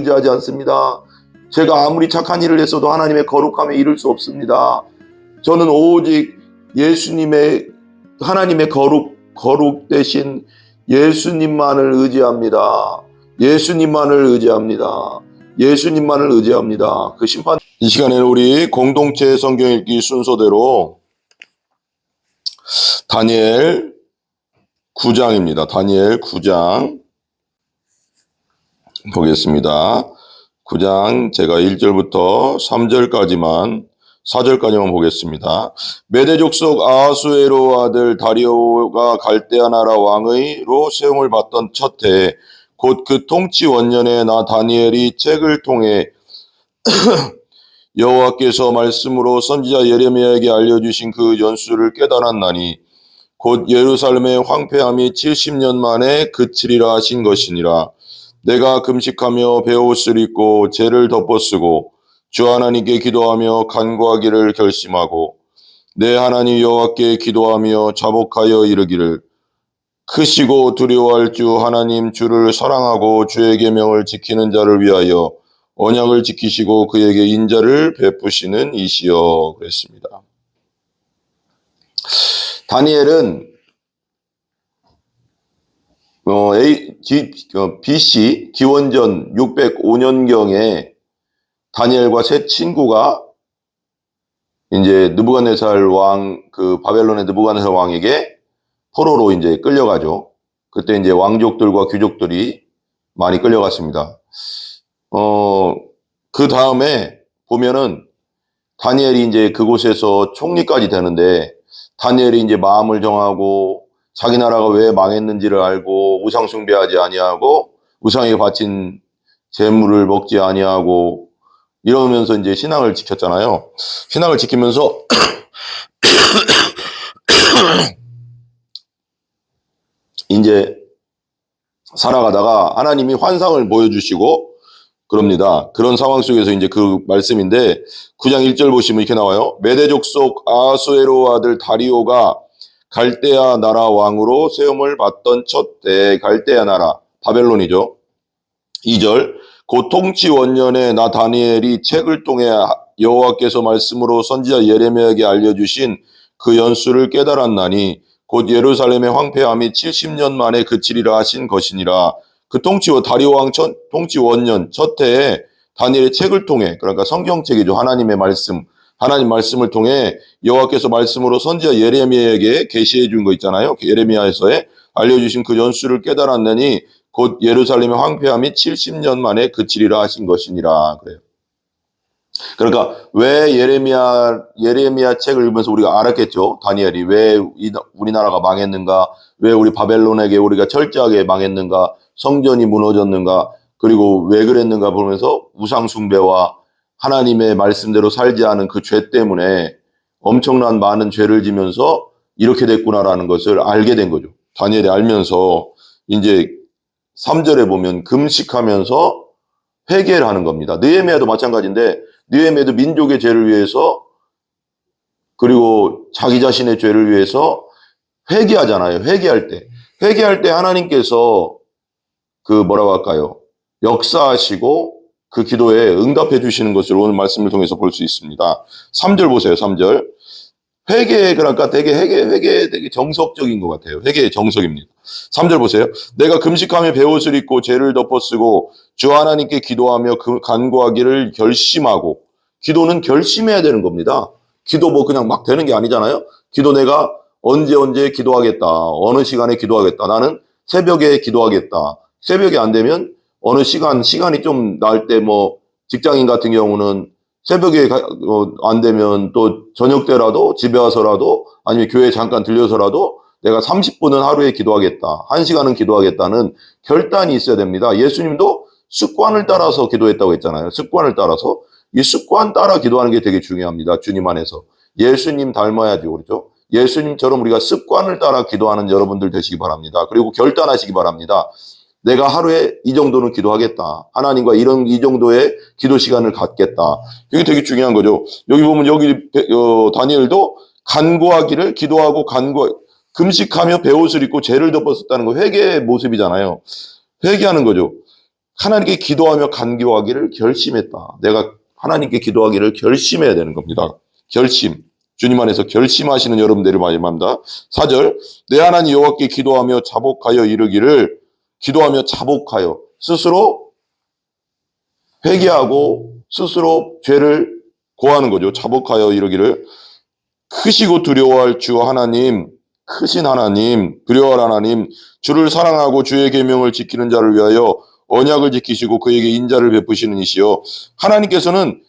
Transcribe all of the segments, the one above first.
의지하지 않습니다. 제가 아무리 착한 일을 했어도 하나님의 거룩함에 이를 수 없습니다. 저는 오직 예수님의 하나님의 거룩 대신 예수님만을 의지합니다. 예수님만을 의지합니다. 예수님만을 의지합니다. 그 심판. 이 시간에는 우리 공동체 성경 읽기 순서대로 다니엘 9장입니다. 다니엘 9장 보겠습니다. 9장 제가 1절부터 3절까지만 4절까지만 보겠습니다. 메대 족속 아하수에로 아들 다리오가 갈대아 나라 왕의로 세움을 받던 첫 해에 곧 그 통치 원년에 나 다니엘이 책을 통해 여호와께서 말씀으로 선지자 예레미야에게 알려주신 그 연수를 깨달았나니 곧 예루살렘의 황폐함이 70년 만에 그치리라 하신 것이니라. 내가 금식하며 베옷을 입고 죄를 덮어쓰고 주 하나님께 기도하며 간구하기를 결심하고 내 하나님 여호와께 기도하며 자복하여 이르기를 크시고 두려워할 주 하나님 주를 사랑하고 주의 계명을 지키는 자를 위하여 언약을 지키시고 그에게 인자를 베푸시는 이시여 그랬습니다. 다니엘은 BC 기원전 605년경에 다니엘과 세 친구가 이제 느부갓네살 왕, 그 바벨론의 느부갓네살 왕에게 포로로 이제 끌려가죠. 그때 이제 왕족들과 귀족들이 많이 끌려갔습니다. 그 다음에 보면은 다니엘이 이제 그곳에서 총리까지 되는데 다니엘이 이제 마음을 정하고 자기 나라가 왜 망했는지를 알고 우상 숭배하지 아니하고 우상에 바친 재물을 먹지 아니하고 이러면서 이제 신앙을 지켰잖아요. 신앙을 지키면서 이제 살아가다가 하나님이 환상을 보여주시고 그럽니다. 그런 상황 속에서 이제 그 말씀인데 9장 1절 보시면 이렇게 나와요. 메대 족속 아하수에로 아들 다리오가 갈대아 나라 왕으로 세움을 받던 첫 해 갈대아 나라 바벨론이죠. 2절 곧 통치 원년에 나 다니엘이 책을 통해 여호와께서 말씀으로 선지자 예레미야에게 알려주신 그 연수를 깨달았나니 곧 예루살렘의 황폐함이 70년 만에 그치리라 하신 것이니라. 그 다리오 왕 통치 원년 첫 해에 다니엘의 책을 통해, 그러니까 성경책이죠. 하나님의 말씀, 하나님 말씀을 통해 여호와께서 말씀으로 선지자 예레미야에게 계시해 준 거 있잖아요. 예레미야에서의 알려주신 그 연수를 깨달았느니 곧 예루살렘의 황폐함이 70년 만에 그치리라 하신 것이니라. 그래요. 그러니까 왜 예레미야 책을 읽으면서 우리가 알았겠죠. 다니엘이 왜 우리나라가 망했는가, 왜 우리 바벨론에게 우리가 철저하게 망했는가, 성전이 무너졌는가, 그리고 왜 그랬는가 보면서 우상 숭배와 하나님의 말씀대로 살지 않은 그 죄 때문에 엄청난 많은 죄를 지면서 이렇게 됐구나라는 것을 알게 된 거죠. 다니엘이 알면서 이제 3절에 보면 금식하면서 회개를 하는 겁니다. 느헤미야도 마찬가지인데 느헤미야도 민족의 죄를 위해서 그리고 자기 자신의 죄를 위해서 회개하잖아요. 회개할 때 하나님께서 그 뭐라고 할까요? 역사하시고 그 기도에 응답해 주시는 것을 오늘 말씀을 통해서 볼 수 있습니다. 3절 보세요. 3절. 회개, 그러니까 되게 정석적인 것 같아요. 회개의 정석입니다. 3절 보세요. 내가 금식하며 베옷을 입고 죄를 덮어쓰고 주 하나님께 기도하며 간구하기를 결심하고, 기도는 결심해야 되는 겁니다. 기도 뭐 그냥 막 되는 게 아니잖아요. 기도 내가 언제 기도하겠다. 어느 시간에 기도하겠다. 나는 새벽에 기도하겠다. 새벽에 안 되면 어느 시간이 좀 날 때 뭐 직장인 같은 경우는 새벽에 안 되면 또 저녁 때라도 집에 와서라도 아니면 교회 잠깐 들려서라도 내가 30분은 하루에 기도하겠다. 1시간은 기도하겠다는 결단이 있어야 됩니다. 예수님도 습관을 따라서 기도했다고 했잖아요. 습관을 따라서. 이 습관 따라 기도하는 게 되게 중요합니다. 주님 안에서. 예수님 닮아야죠. 그렇죠? 예수님처럼 우리가 습관을 따라 기도하는 여러분들 되시기 바랍니다. 그리고 결단하시기 바랍니다. 내가 하루에 이 정도는 기도하겠다. 하나님과 이 정도의 기도 시간을 갖겠다. 이게 되게 중요한 거죠. 여기 보면 다니엘도 간구하기를 기도하고 금식하며 베옷을 입고 죄를 덮었었다는 거 회개의 모습이잖아요. 회개하는 거죠. 하나님께 기도하며 간구하기를 결심했다. 내가 하나님께 기도하기를 결심해야 되는 겁니다. 결심. 주님 안에서 결심하시는 여러분들을 말합니다. 4절, 내 하나님 여호와께 기도하며 자복하여 이르기를, 기도하며 자복하여 스스로 회개하고 스스로 죄를 고하는 거죠. 자복하여 이르기를, 크시고 두려워할 주 하나님, 크신 하나님, 두려워할 하나님, 주를 사랑하고 주의 계명을 지키는 자를 위하여 언약을 지키시고 그에게 인자를 베푸시는 이시여. 하나님께서는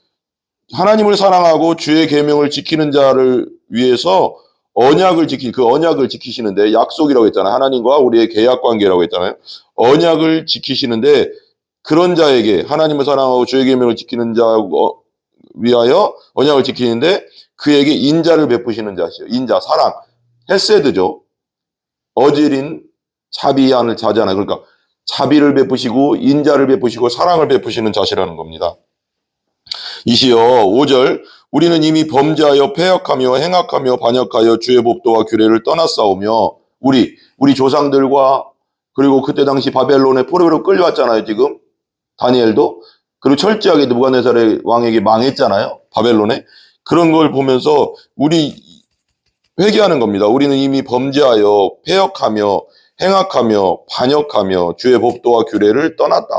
하나님을 사랑하고 주의 계명을 지키는 자를 위해서 그 언약을 지키시는데, 약속이라고 했잖아요. 하나님과 우리의 계약 관계라고 했잖아요. 언약을 지키시는데, 그런 자에게, 하나님을 사랑하고 주의 계명을 지키는 자 위하여 언약을 지키는데 그에게 인자를 베푸시는 자시요. 인자, 사랑, 헤세드죠. 어질인 자비하는 자잖아요. 그러니까 자비를 베푸시고 인자를 베푸시고 사랑을 베푸시는 자시라는 겁니다. 이시여. 5절, 우리는 이미 범죄하여 패역하며 행악하며 반역하여 주의 법도와 규례를 떠났사오며, 우리 조상들과, 그리고 그때 당시 바벨론의 포로로 끌려왔잖아요. 지금 다니엘도. 그리고 철저하게 느부갓네살의 왕에게 망했잖아요. 바벨론에. 그런 걸 보면서 우리 회개하는 겁니다. 우리는 이미 범죄하여 패역하며 행악하며 반역하며 주의 법도와 규례를 떠났다.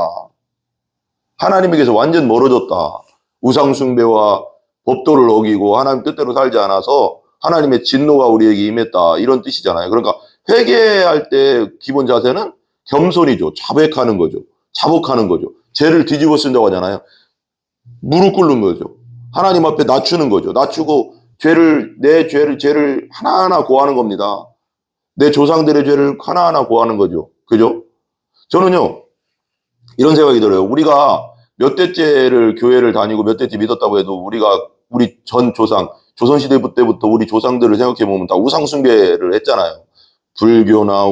하나님에게서 완전 멀어졌다. 우상숭배와 법도를 어기고 하나님 뜻대로 살지 않아서 하나님의 진노가 우리에게 임했다. 이런 뜻이잖아요. 그러니까 회개할 때 기본 자세는 겸손이죠. 자백하는 거죠. 자복하는 거죠. 죄를 뒤집어 쓴다고 하잖아요. 무릎 꿇는 거죠. 하나님 앞에 낮추는 거죠. 낮추고 내 죄를 하나하나 고하는 겁니다. 내 조상들의 죄를 하나하나 고하는 거죠. 그죠? 저는요, 이런 생각이 들어요. 우리가 몇 대째를 교회를 다니고 몇 대째 믿었다고 해도 우리 전 조상, 조선시대 때부터 우리 조상들을 생각해보면 다 우상숭배를 했잖아요. 불교나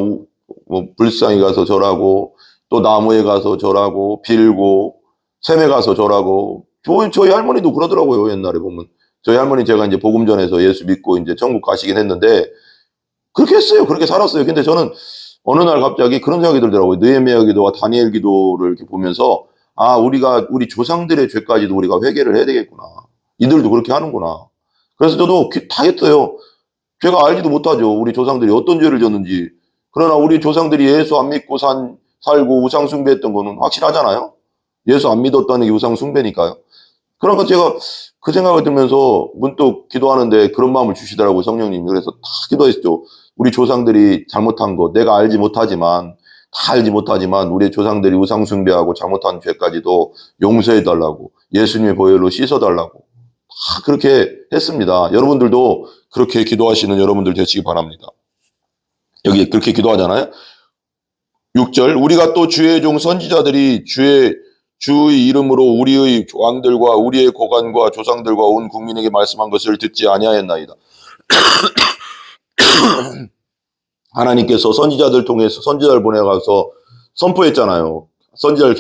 불상에 가서 절하고, 또 나무에 가서 절하고, 빌고, 샘에 가서 절하고. 저희 할머니도 그러더라고요. 옛날에 보면. 저희 할머니 제가 이제 복음 전해서 예수 믿고 이제 천국 가시긴 했는데, 그렇게 했어요. 그렇게 살았어요. 근데 저는 어느 날 갑자기 그런 생각이 들더라고요. 느헤미야 기도와 다니엘 기도를 이렇게 보면서, 우리 조상들의 죄까지도 우리가 회개를 해야 되겠구나. 이들도 그렇게 하는구나. 그래서 저도 다 했어요. 제가 알지도 못하죠. 우리 조상들이 어떤 죄를 졌는지. 그러나 우리 조상들이 예수 안 믿고 살고 우상 숭배했던 거는 확실하잖아요. 예수 안 믿었다는 게 우상 숭배니까요. 그러니까 제가 그 생각을 들면서 문득 기도하는데 그런 마음을 주시더라고요, 성령님이. 그래서 다 기도했죠. 우리 조상들이 잘못한 거, 내가 다 알지 못하지만 우리 조상들이 우상 숭배하고 잘못한 죄까지도 용서해달라고, 예수님의 보혈로 씻어달라고 다 그렇게 했습니다. 여러분들도 그렇게 기도하시는 여러분들 되시기 바랍니다. 여기 그렇게 기도하잖아요. 6절, 우리가 또 주의 종 선지자들이 주의 이름으로 우리의 왕들과 우리의 고관과 조상들과 온 국민에게 말씀한 것을 듣지 아니하였나이다. 하나님께서 선지자를 보내가서 선포했잖아요. 선지자에게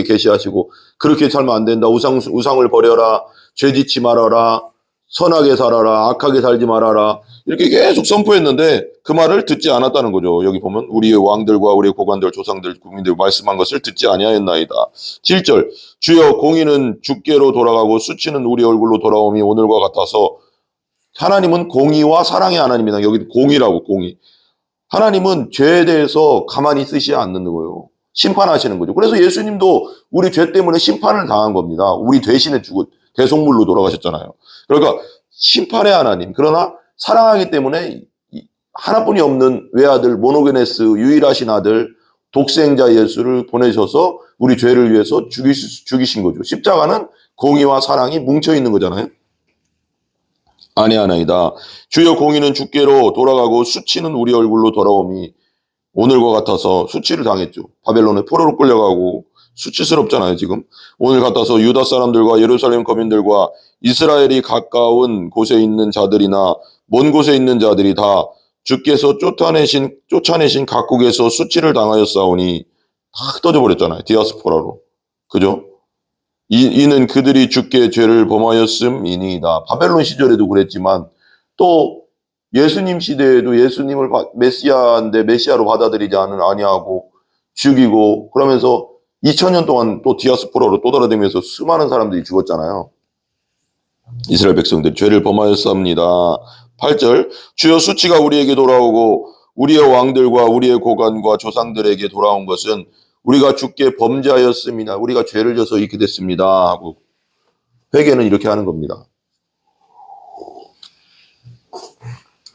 계시하시고 그렇게 살면 안 된다. 우상을 버려라. 죄 짓지 말아라. 선하게 살아라. 악하게 살지 말아라. 이렇게 계속 선포했는데 그 말을 듣지 않았다는 거죠. 여기 보면 우리의 왕들과 우리의 고관들, 조상들, 국민들 말씀한 것을 듣지 아니하였나이다. 7절, 주여 공의는 주께로 돌아가고 수치는 우리 얼굴로 돌아옴이 오늘과 같아서. 하나님은 공의와 사랑의 하나님이다. 여기 공의라고, 공의. 하나님은 죄에 대해서 가만히 있으시지 않는 거예요. 심판하시는 거죠. 그래서 예수님도 우리 죄 때문에 심판을 당한 겁니다. 우리 대신에 대속물로 돌아가셨잖아요. 그러니까 심판의 하나님, 그러나 사랑하기 때문에 하나뿐이 없는 외아들 모노게네스, 유일하신 아들 독생자 예수를 보내셔서 우리 죄를 위해서 죽이신 거죠. 십자가는 공의와 사랑이 뭉쳐있는 거잖아요. 아니하나이다. 주여 공의는 주께로 돌아가고 수치는 우리 얼굴로 돌아오미 오늘과 같아서. 수치를 당했죠. 바벨론에 포로로 끌려가고 수치스럽잖아요. 지금 오늘 같아서 유다 사람들과 예루살렘 거민들과 이스라엘이 가까운 곳에 있는 자들이나 먼 곳에 있는 자들이 다 주께서 쫓아내신 각국에서 수치를 당하였사오니. 다 흩어져 버렸잖아요. 디아스포라로. 그죠? 이는 그들이 주께 죄를 범하였음이니이다. 바벨론 시절에도 그랬지만 또 예수님 시대에도 예수님을 메시아로 받아들이지 아니하고 죽이고 그러면서 2000년 동안 또 디아스포라로 또 돌아다니면서 수많은 사람들이 죽었잖아요. 이스라엘 백성들이 죄를 범하였습니다. 8절 주여 수치가 우리에게 돌아오고 우리의 왕들과 우리의 고관과 조상들에게 돌아온 것은 우리가 주께 범죄하였습니다. 우리가 죄를 져서 이렇게 됐습니다 하고 회개는 이렇게 하는 겁니다.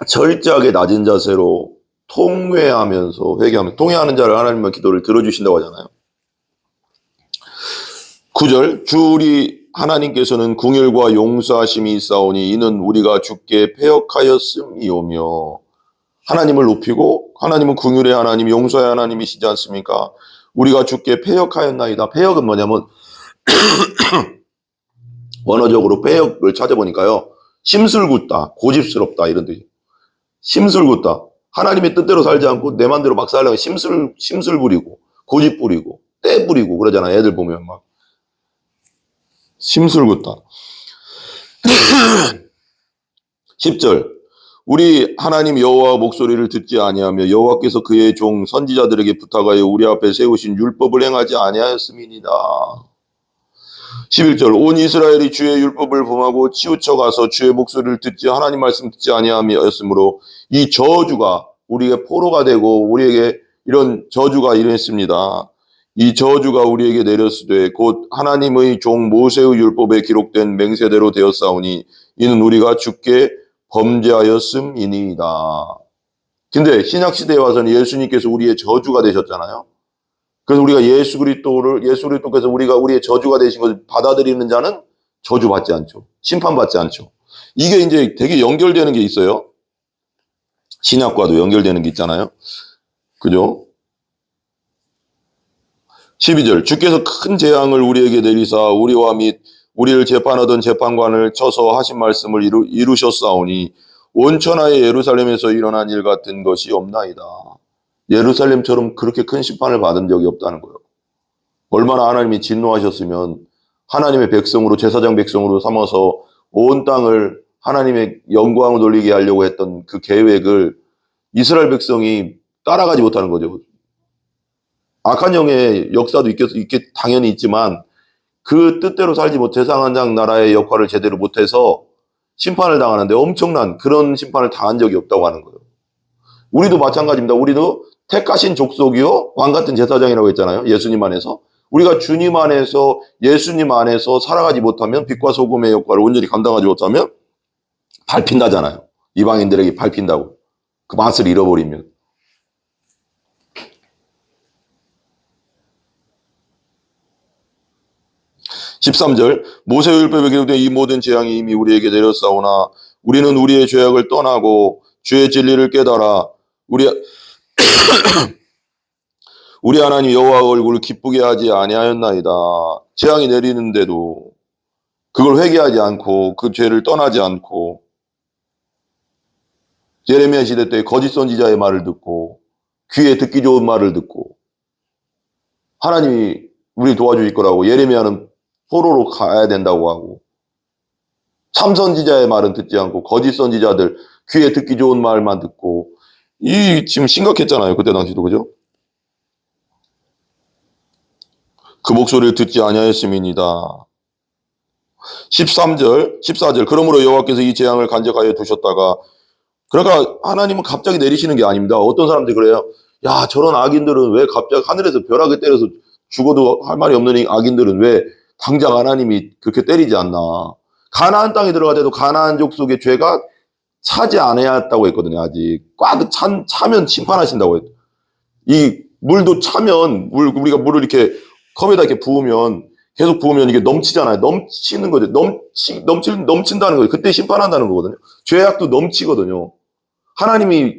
철저하게 낮은 자세로 통회하면서 회개하면 통회하는 자를 하나님은 기도를 들어주신다고 하잖아요. 9절 주 우리 하나님께서는 궁율과 용서하심이 있사오니 이는 우리가 주께 패역하였음이오며 하나님을 높이고 하나님은 궁율의 하나님 용서의 하나님이시지 않습니까? 우리가 주께 패역하였나이다. 패역은 뭐냐면 원어적으로 패역을 찾아보니까요. 심술궂다, 고집스럽다 이런 뜻이에요. 심술궂다. 하나님의 뜻대로 살지 않고 내 맘대로 막 살려고 심술 부리고 고집 부리고 때 부리고 그러잖아요. 애들 보면 막 심술궂다. 10절 우리 하나님 여호와 목소리를 듣지 아니하며 여호와께서 그의 종 선지자들에게 부탁하여 우리 앞에 세우신 율법을 행하지 아니하였음이니이다. 11절 온 이스라엘이 주의 율법을 범하고 치우쳐 가서 주의 목소리를 듣지 하나님 말씀 듣지 아니하였으므로 이 저주가 우리에게 포로가 되고 우리에게 이런 저주가 일어났습니다. 이 저주가 우리에게 내렸으되 곧 하나님의 종 모세의 율법에 기록된 맹세대로 되었사오니 이는 우리가 주께 범죄하였음이니이다. 근데 신약시대에 와서는 예수님께서 우리의 저주가 되셨잖아요. 그래서 우리가 예수 그리스도께서 우리가 우리의 저주가 되신 것을 받아들이는 자는 저주받지 않죠. 심판받지 않죠. 이게 이제 되게 연결되는 게 있어요. 신약과도 연결되는 게 있잖아요. 그죠? 12절 주께서 큰 재앙을 우리에게 내리사 우리와 및 우리를 재판하던 재판관을 쳐서 하신 말씀을 이루셨사오니 온천하의 예루살렘에서 일어난 일 같은 것이 없나이다. 예루살렘처럼 그렇게 큰 심판을 받은 적이 없다는 거예요. 얼마나 하나님이 진노하셨으면 하나님의 백성으로 제사장 백성으로 삼아서 온 땅을 하나님의 영광을 돌리게 하려고 했던 그 계획을 이스라엘 백성이 따라가지 못하는 거죠. 악한 영의 역사도 있겠 당연히 있지만 그 뜻대로 살지 못 제사장 나라의 역할을 제대로 못해서 심판을 당하는데 엄청난 그런 심판을 당한 적이 없다고 하는 거예요. 우리도 마찬가지입니다. 우리도 택하신 족속이요 왕 같은 제사장이라고 했잖아요. 예수님 안에서 우리가 주님 안에서 예수님 안에서 살아가지 못하면 빛과 소금의 역할을 온전히 감당하지 못하면 밟힌다잖아요. 이방인들에게 밟힌다고. 그 맛을 잃어버리면. (13절) 모세의 율법에 기록된 이 모든 재앙이 이미 우리에게 내렸사오나 우리는 우리의 죄악을 떠나고 주의 진리를 깨달아 우리 하나님 여호와의 얼굴을 기쁘게 하지 아니하였나이다. 재앙이 내리는데도 그걸 회개하지 않고 그 죄를 떠나지 않고 예레미야 시대 때 거짓 선지자의 말을 듣고 귀에 듣기 좋은 말을 듣고 하나님이 우리 도와주실 거라고 예레미야는 포로로 가야 된다고 하고 참 선지자의 말은 듣지 않고 거짓 선지자들 귀에 듣기 좋은 말만 듣고 이 지금 심각했잖아요. 그때 당시도 그죠? 그 목소리를 듣지 아니하였음이니이다. 14절 그러므로 여호와께서 이 재앙을 간직하여 두셨다가 그러니까 하나님은 갑자기 내리시는 게 아닙니다. 어떤 사람들이 그래요. 야 저런 악인들은 왜 갑자기 하늘에서 벼락을 때려서 죽어도 할 말이 없는 악인들은 왜 당장 하나님이 그렇게 때리지 않나. 가나안 땅에 들어가도 가나안 족속의 죄가 차지 않았다고 했거든요. 아직 꽉 차면 심판하신다고 했죠. 이 물도 차면 우리가 물을 이렇게 컵에다 이렇게 부으면 계속 부으면 이게 넘치잖아요. 넘치는 거죠. 넘친다는 거죠. 그때 심판한다는 거거든요. 죄악도 넘치거든요. 하나님이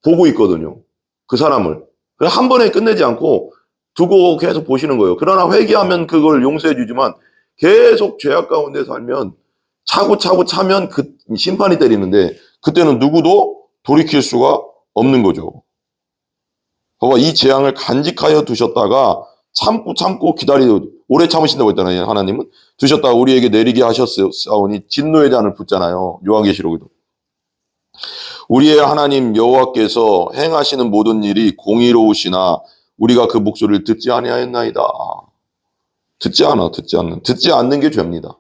보고 있거든요. 그 사람을. 한 번에 끝내지 않고 두고 계속 보시는 거예요. 그러나 회개하면 그걸 용서해 주지만 계속 죄악 가운데 살면 차고 차면 그 심판이 때리는데 그때는 누구도 돌이킬 수가 없는 거죠. 봐봐, 이 재앙을 간직하여 두셨다가 참고 기다리고 오래 참으신다고 했잖아요. 하나님은 두셨다가 우리에게 내리게 하셨사오니 진노의 잔을 붓잖아요. 요한계시록에도. 우리의 하나님 여호와께서 행하시는 모든 일이 공의로우시나 우리가 그 목소리를 듣지 아니하였나이다. 듣지 않는 게 죄입니다.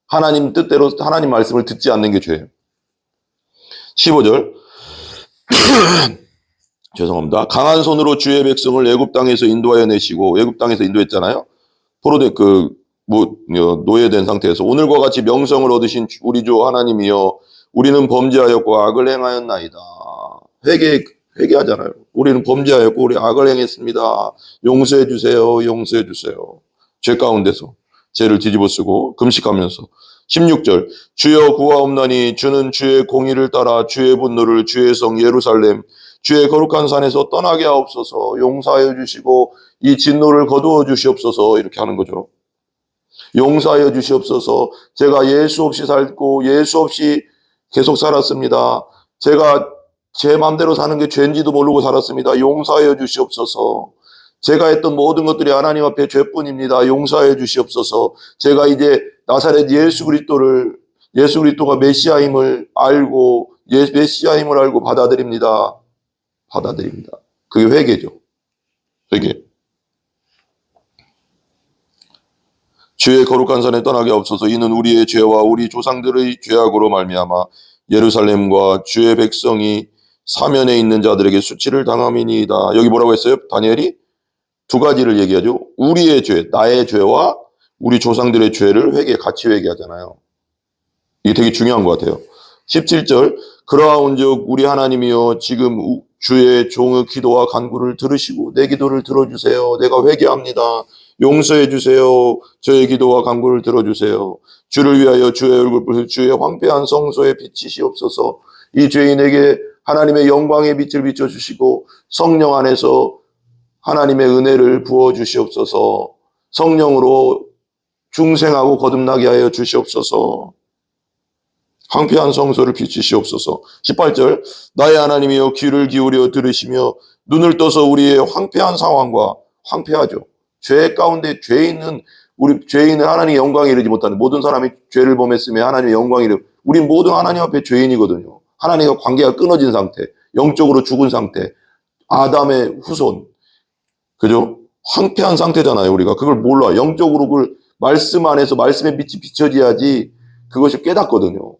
하나님 뜻대로 하나님 말씀을 듣지 않는 게 죄예요. 15절. 죄송합니다. 강한 손으로 주의 백성을 애굽 땅에서 인도하여 내시고, 애굽 땅에서 인도했잖아요. 포로된 노예된 상태에서 오늘과 같이 명성을 얻으신 우리 주 하나님이여, 우리는 범죄하였고 악을 행하였나이다. 회개하잖아요. 우리는 범죄하였고 우리 악을 행했습니다. 용서해 주세요. 용서해 주세요. 죄 가운데서 죄를 뒤집어쓰고 금식하면서. 16절. 주여 구하옵나니 주는 주의 공의를 따라 주의 분노를 주의 성 예루살렘 주의 거룩한 산에서 떠나게 하옵소서. 용서하여 주시고 이 진노를 거두어 주시옵소서. 이렇게 하는 거죠. 용서하여 주시옵소서. 제가 예수 없이 살고 예수 없이 계속 살았습니다. 제가 제 마음대로 사는 게 죄인지도 모르고 살았습니다. 용서하여 주시옵소서. 제가 했던 모든 것들이 하나님 앞에 죄뿐입니다. 용서하여 주시옵소서. 제가 이제 나사렛 예수 그리스도가 메시아임을 알고 받아들입니다. 그게 회개죠. 회개. 주의 거룩한 산에 떠나게 없어서 이는 우리의 죄와 우리 조상들의 죄악으로 말미암아 예루살렘과 주의 백성이 사면에 있는 자들에게 수치를 당함이니이다. 여기 뭐라고 했어요? 다니엘이 두 가지를 얘기하죠. 우리의 죄, 나의 죄와 우리 조상들의 죄를 같이 회개하잖아요. 이게 되게 중요한 것 같아요. 17절. 그러하온즉 우리 하나님이여 지금 주의 종의 기도와 간구를 들으시고 내 기도를 들어주세요. 내가 회개합니다. 용서해 주세요. 저의 기도와 간구를 들어주세요. 주를 위하여 주의 얼굴을 주의 황폐한 성소에 비치시옵소서. 이 죄인에게 하나님의 영광의 빛을 비춰주시고 성령 안에서 하나님의 은혜를 부어주시옵소서. 성령으로 중생하고 거듭나게 하여 주시옵소서. 황폐한 성소를 비추시옵소서. 18절. 나의 하나님이여 귀를 기울여 들으시며 눈을 떠서 우리의 황폐한 상황과 황폐하죠. 죄 가운데 우리 죄인은 하나님의 영광에 이르지 못하는 모든 사람이 죄를 범했으며 하나님의 영광에 우리 모두 하나님 앞에 죄인이거든요. 하나님과 관계가 끊어진 상태, 영적으로 죽은 상태, 아담의 후손, 그죠? 황폐한 상태잖아요. 우리가 그걸 몰라. 영적으로 그걸 말씀 안에서 말씀의 빛이 비춰져야지 그것이 깨닫거든요.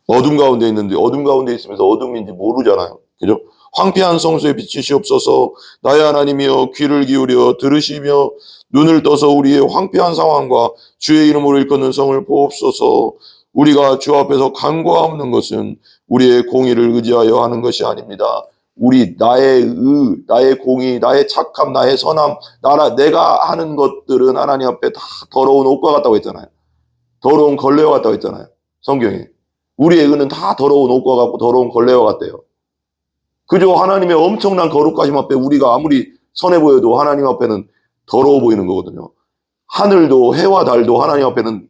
어둠 가운데 있는데 어둠 가운데 있으면서 어둠인지 모르잖아요. 그죠? 황폐한 성소에 비치시옵소서. 나의 하나님이여 귀를 기울여 들으시며 눈을 떠서 우리의 황폐한 상황과 주의 이름으로 일컫는 성을 보옵소서. 우리가 주 앞에서 간구하옵는 것은 우리의 공의를 의지하여 하는 것이 아닙니다. 나의 공의, 나의 착함, 나의 선함, 내가 하는 것들은 하나님 앞에 다 더러운 옷과 같다고 했잖아요. 더러운 걸레와 같다고 했잖아요. 성경에. 우리의 의는 다 더러운 옷과 같고 더러운 걸레와 같대요. 그저 하나님의 엄청난 거룩하심 앞에 우리가 아무리 선해 보여도 하나님 앞에는 더러워 보이는 거거든요. 하늘도 해와 달도 하나님 앞에는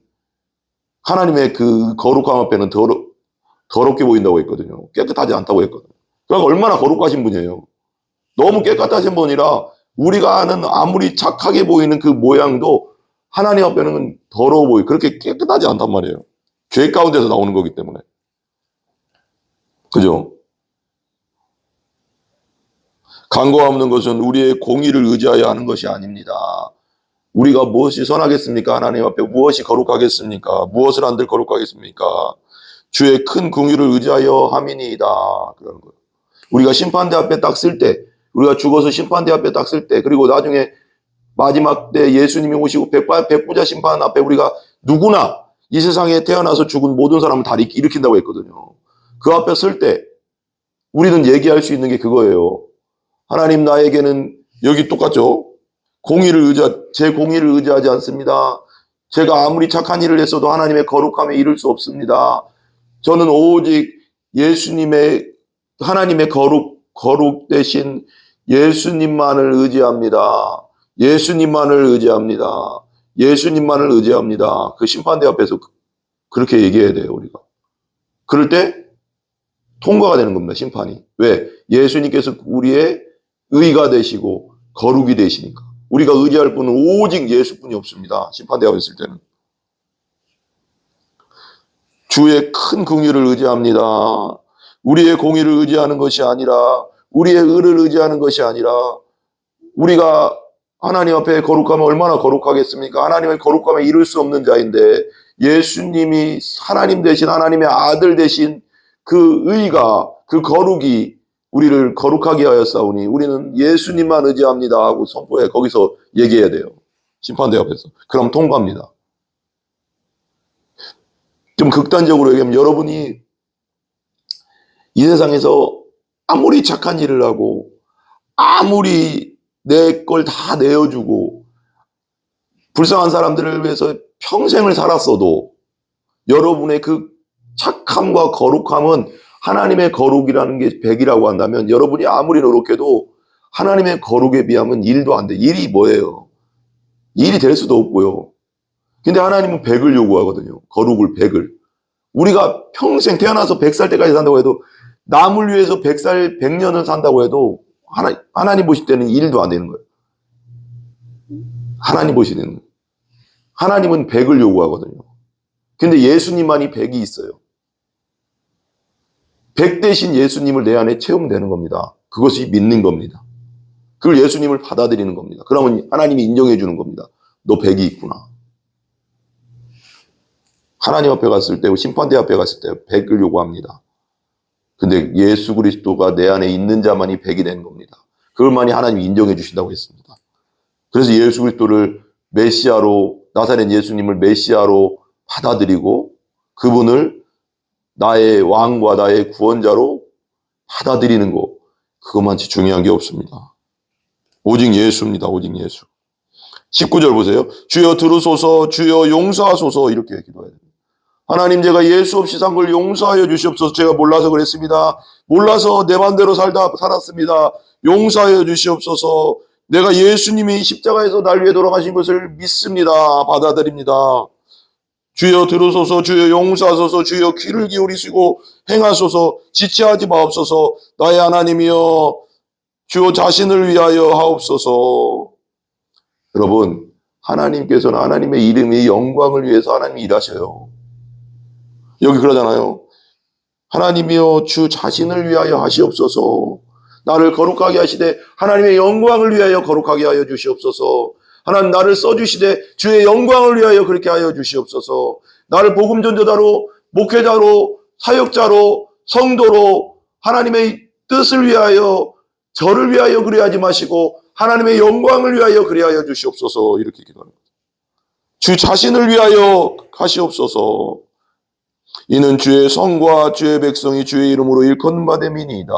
하나님의 그 거룩함 앞에는 더럽게 보인다고 했거든요. 깨끗하지 않다고 했거든요. 그러니까 얼마나 거룩하신 분이에요. 너무 깨끗하신 분이라 우리가 아는 아무리 착하게 보이는 그 모양도 하나님 앞에는 더러워 보이고 그렇게 깨끗하지 않단 말이에요. 죄 가운데서 나오는 거기 때문에. 그죠? 간구하옵는 것은 우리의 공의를 의지하여 하는 것이 아닙니다. 우리가 무엇이 선하겠습니까? 하나님 앞에 무엇이 거룩하겠습니까? 무엇을 한들 거룩하겠습니까? 주의 큰 공의를 의지하여 함이니이다. 그러는 거예요. 우리가 심판대 앞에 딱 쓸 때, 우리가 죽어서 심판대 앞에 딱 쓸 때, 그리고 나중에 마지막 때 예수님이 오시고 백부자 심판 앞에 우리가 누구나 이 세상에 태어나서 죽은 모든 사람을 다 일으킨다고 했거든요. 그 앞에 설 때 우리는 얘기할 수 있는 게 그거예요. 하나님 나에게는 여기 똑같죠. 제 공의를 의지하지 않습니다. 제가 아무리 착한 일을 했어도 하나님의 거룩함에 이를 수 없습니다. 저는 오직 하나님의 거룩 대신 예수님만을 의지합니다. 예수님만을 의지합니다. 그 심판대 앞에서 그렇게 얘기해야 돼요, 우리가. 그럴 때 통과가 되는 겁니다, 심판이. 왜? 예수님께서 우리의 의가 되시고 거룩이 되시니까. 우리가 의지할 분은 오직 예수뿐이 없습니다. 심판대 앞에 있을 때는. 주의 큰 공의를 의지합니다. 우리의 공의를 의지하는 것이 아니라 우리의 의를 의지하는 것이 아니라 우리가 하나님 앞에 거룩하면 얼마나 거룩하겠습니까? 하나님의 거룩함에 이룰 수 없는 자인데 예수님이 하나님 되신 하나님의 아들 되신 그 의가 그 거룩이 우리를 거룩하게 하였사오니 우리는 예수님만 의지합니다 하고 선포해 거기서 얘기해야 돼요. 심판대 앞에서. 그럼 통과합니다. 좀 극단적으로 얘기하면 여러분이 이 세상에서 아무리 착한 일을 하고 아무리 내 걸 다 내어주고 불쌍한 사람들을 위해서 평생을 살았어도 여러분의 그 착함과 거룩함은 하나님의 거룩이라는 게 100이라고 한다면 여러분이 아무리 노력해도 하나님의 거룩에 비하면 1도 안 돼. 1이 뭐예요? 1이 될 수도 없고요. 근데 하나님은 100을 요구하거든요. 거룩을 100을. 우리가 평생 태어나서 100살 때까지 산다고 해도 남을 위해서 100살, 100년을 산다고 해도 하나님 보실 때는 1도 안 되는 거예요. 하나님 보시는. 하나님은 100을 요구하거든요. 근데 예수님만이 100이 있어요. 100 대신 예수님을 내 안에 체험되는 겁니다. 그것이 믿는 겁니다. 그걸 예수님을 받아들이는 겁니다. 그러면 하나님이 인정해 주는 겁니다. 너 100이 있구나. 하나님 앞에 갔을 때, 심판대 앞에 갔을 때 100을 요구합니다. 근데 예수 그리스도가 내 안에 있는 자만이 100이 되는 겁니다. 그걸만이 하나님이 인정해 주신다고 했습니다. 그래서 예수 그리스도를 메시아로, 나사렛 예수님을 메시아로 받아들이고 그분을 나의 왕과 나의 구원자로 받아들이는 거, 그것만치 중요한 게 없습니다. 오직 예수입니다. 오직 예수. 19절 보세요. 주여 들으소서, 주여 용서하소서, 이렇게 기도해야 됩니다. 하나님, 제가 예수 없이 산 걸 용서하여 주시옵소서. 제가 몰라서 그랬습니다. 몰라서 내 맘대로 살았습니다. 용서하여 주시옵소서. 내가 예수님이 십자가에서 날 위해 돌아가신 것을 믿습니다. 받아들입니다. 주여 들으소서, 주여 용서하소서, 주여 귀를 기울이시고 행하소서, 지체하지 마옵소서. 나의 하나님이여, 주여 자신을 위하여 하옵소서. 여러분, 하나님께서는 하나님의 이름의 영광을 위해서 하나님이 일하셔요. 여기 그러잖아요. 하나님이여, 주 자신을 위하여 하시옵소서. 나를 거룩하게 하시되 하나님의 영광을 위하여 거룩하게 하여 주시옵소서. 하나님, 나를 써주시되 주의 영광을 위하여 그렇게 하여 주시옵소서. 나를 복음 전도자로, 목회자로, 사역자로, 성도로 하나님의 뜻을 위하여, 저를 위하여 그래 하지 마시고 하나님의 영광을 위하여 그래 하여 주시옵소서. 이렇게 기도합니다. 주 자신을 위하여 하시옵소서. 이는 주의 성과 주의 백성이 주의 이름으로 일컫는 바 됨이니이다.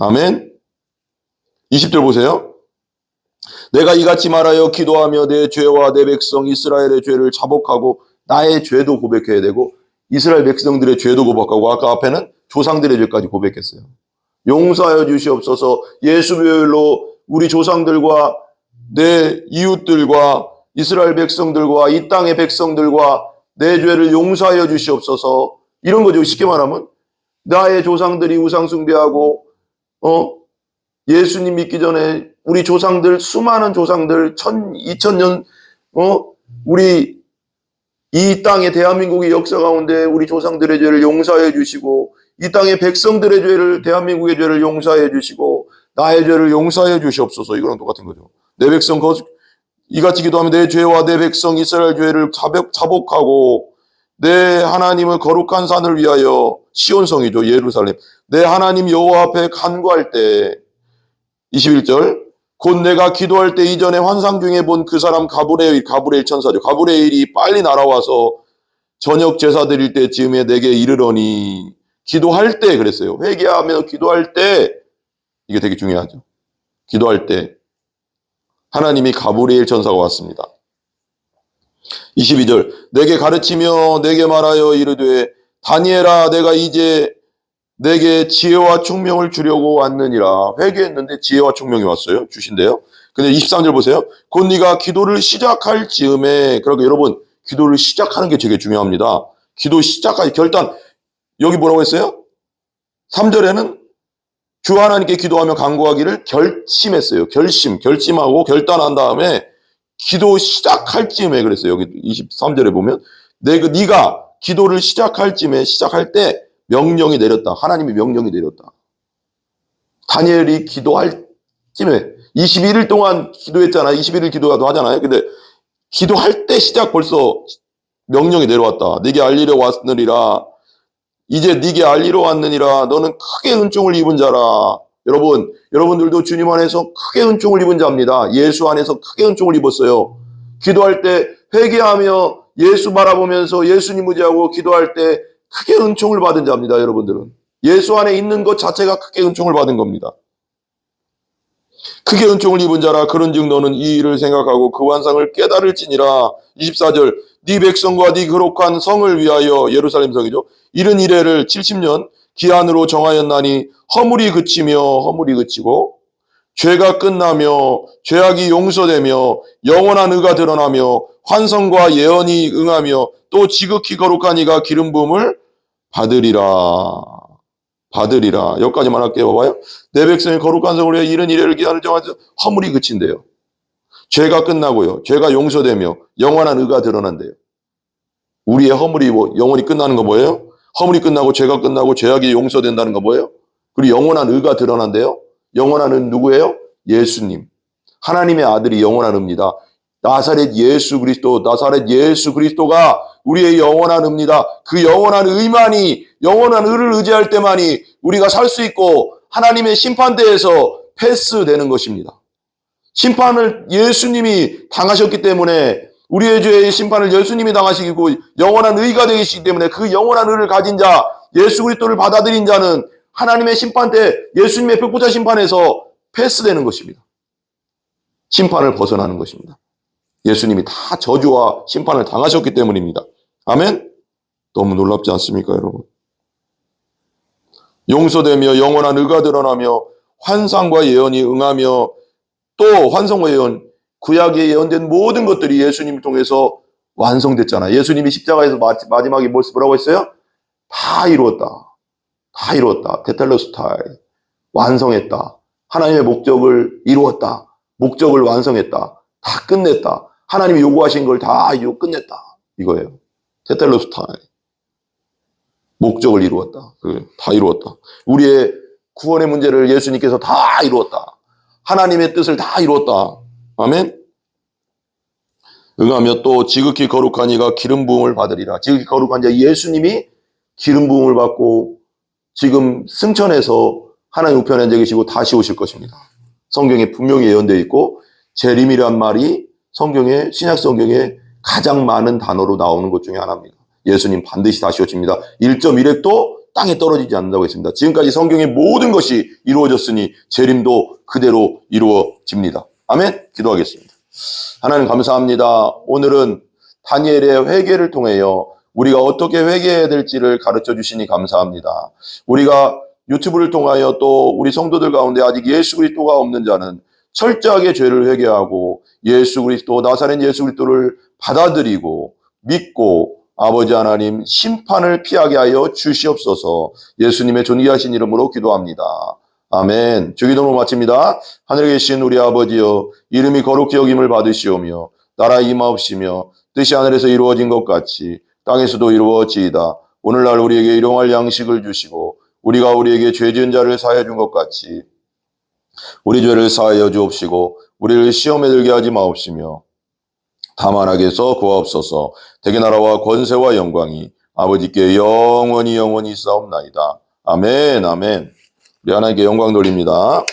아멘. 20절 보세요. 내가 이같이 말하여 기도하며 내 죄와 내 백성 이스라엘의 죄를 자복하고 나의 죄도 고백해야 되고 이스라엘 백성들의 죄도 고백하고 아까 앞에는 조상들의 죄까지 고백했어요. 용서하여 주시옵소서. 예수별로 우리 조상들과 내 이웃들과 이스라엘 백성들과 이 땅의 백성들과 내 죄를 용서하여 주시옵소서. 이런 거죠. 쉽게 말하면 나의 조상들이 우상 숭배하고 예수님 믿기 전에 우리 조상들, 수많은 조상들 2000년 우리 이 땅의 대한민국의 역사 가운데 우리 조상들의 죄를 용서해 주시고 이 땅의 백성들의 죄를, 대한민국의 죄를 용서해 주시고 나의 죄를 용서해 주시옵소서. 이거랑 똑같은 거죠. 내 백성 이같이 기도하면 내 죄와 내 백성 이스라엘 죄를 자복하고 내 하나님을 거룩한 산을 위하여, 시온성이죠, 예루살렘, 내 하나님 여호와 앞에 간구할 때 21절 곧 내가 기도할 때 이전에 환상 중에 본 그 사람 가브리엘 천사죠. 가브리엘이 빨리 날아와서 저녁 제사 드릴 때쯤에 내게 이르러니, 기도할 때 그랬어요. 회개하며 기도할 때, 이게 되게 중요하죠. 기도할 때 하나님이 가브리엘 천사가 왔습니다. 22절 내게 가르치며 내게 말하여 이르되 다니엘아, 내가 이제 내게 지혜와 총명을 주려고 왔느니라. 회개했는데 지혜와 총명이 왔어요. 주신대요. 근데 23절 보세요. 곧 네가 기도를 시작할 즈음에, 그러니까 여러분 기도를 시작하는 게 되게 중요합니다. 기도 시작하기 결단. 여기 뭐라고 했어요? 3절에는 주 하나님께 기도하며 간구하기를 결심했어요. 결심하고 결단한 다음에 기도 시작할 즈음에 그랬어요. 여기 23절에 보면 네가 기도를 시작할 때 명령이 내렸다. 하나님이 명령이 내렸다. 다니엘이 기도할 쯤에 21일 동안 기도했잖아요. 21일 기도도 하잖아요. 근데 기도할 때 시작 벌써 명령이 내려왔다. 네게 알리려 왔느니라. 이제 네게 알리러 왔느니라. 너는 크게 은총을 입은 자라. 여러분들도 주님 안에서 크게 은총을 입은 자입니다. 예수 안에서 크게 은총을 입었어요. 기도할 때 회개하며 예수 바라보면서 예수님 의지하고 기도할 때 크게 은총을 받은 자입니다. 여러분들은 예수 안에 있는 것 자체가 크게 은총을 받은 겁니다. 크게 은총을 입은 자라. 그런즉 너는 이 일을 생각하고 그 환상을 깨달을지니라. 24절 네 백성과 네 거룩한 성을 위하여, 예루살렘 성이죠, 이른 이래를 70년 기한으로 정하였나니 허물이 그치고 죄가 끝나며 죄악이 용서되며 영원한 의가 드러나며 환성과 예언이 응하며 또 지극히 거룩한 이가 기름 부음을 받으리라. 여기까지만 할게요. 봐봐요. 내 백성이 거룩한 성을 위해 이른 이래를 기한을 정하여서 허물이 그친대요. 죄가 끝나고요. 죄가 용서되며 영원한 의가 드러난대요. 우리의 허물이 영원히 끝나는 거 뭐예요? 허물이 끝나고 죄가 끝나고 죄악이 용서된다는 거 뭐예요? 그리고 영원한 의가 드러난대요. 영원한 의는 누구예요? 예수님. 하나님의 아들이 영원한 의입니다. 나사렛 예수 그리스도가 우리의 영원한 의입니다. 그 영원한 의만이, 영원한 의를 의지할 때만이 우리가 살 수 있고 하나님의 심판대에서 패스되는 것입니다. 심판을 예수님이 당하셨기 때문에, 우리의 죄의 심판을 예수님이 당하시고 영원한 의가 되시기 때문에 그 영원한 의를 가진 자, 예수 그리스도를 받아들인 자는 하나님의 심판대, 예수님의 벽보자 심판에서 패스되는 것입니다. 심판을 벗어나는 것입니다. 예수님이 다 저주와 심판을 당하셨기 때문입니다. 아멘? 너무 놀랍지 않습니까, 여러분? 용서되며 영원한 의가 드러나며 환상과 예언이 응하며, 또 환상과 예언, 구약에 예언된 모든 것들이 예수님을 통해서 완성됐잖아요. 예수님이 십자가에서 마지막에 뭐라고 했어요? 다 이루었다. 테텔로스타이. 완성했다. 하나님의 목적을 이루었다. 목적을 완성했다. 다 끝냈다. 하나님이 요구하신 걸 다 끝냈다. 이거예요. 테텔로스타이. 목적을 이루었다. 다 이루었다. 우리의 구원의 문제를 예수님께서 다 이루었다. 하나님의 뜻을 다 이루었다. 아멘? 응하며 또 지극히 거룩한 이가 기름 부음을 받으리라. 지극히 거룩한 자 예수님이 기름 부음을 받고 지금 승천해서 하나님 우편에 앉아 계시고 다시 오실 것입니다. 성경에 분명히 예언되어 있고, 재림이란 말이 성경에, 신약 성경에 가장 많은 단어로 나오는 것 중에 하나입니다. 예수님 반드시 다시 오십니다. 1.1획도 땅에 떨어지지 않는다고 했습니다. 지금까지 성경의 모든 것이 이루어졌으니 재림도 그대로 이루어집니다. 아멘? 기도하겠습니다. 하나님 감사합니다. 오늘은 다니엘의 회개를 통하여 우리가 어떻게 회개해야 될지를 가르쳐 주시니 감사합니다. 우리가 유튜브를 통하여 또 우리 성도들 가운데 아직 예수 그리스도가 없는 자는 철저하게 죄를 회개하고 예수 그리스도, 나사렛 예수 그리스도를 받아들이고 믿고 아버지 하나님 심판을 피하게 하여 주시옵소서. 예수님의 존귀하신 이름으로 기도합니다. 아멘. 주기도문 마칩니다. 하늘에 계신 우리 아버지여, 이름이 거룩히 여김을 받으시오며 나라 임하옵시며 뜻이 하늘에서 이루어진 것 같이 땅에서도 이루어지이다. 오늘날 우리에게 일용할 양식을 주시고 우리가 우리에게 죄 지은 자를 사하여 준 것 같이 우리 죄를 사하여 주옵시고 우리를 시험에 들게 하지 마옵시며 다만 악에서 구하옵소서. 대개 나라와 권세와 영광이 아버지께 영원히 싸움나이다. 아멘. 우리 하나님께 영광 돌립니다.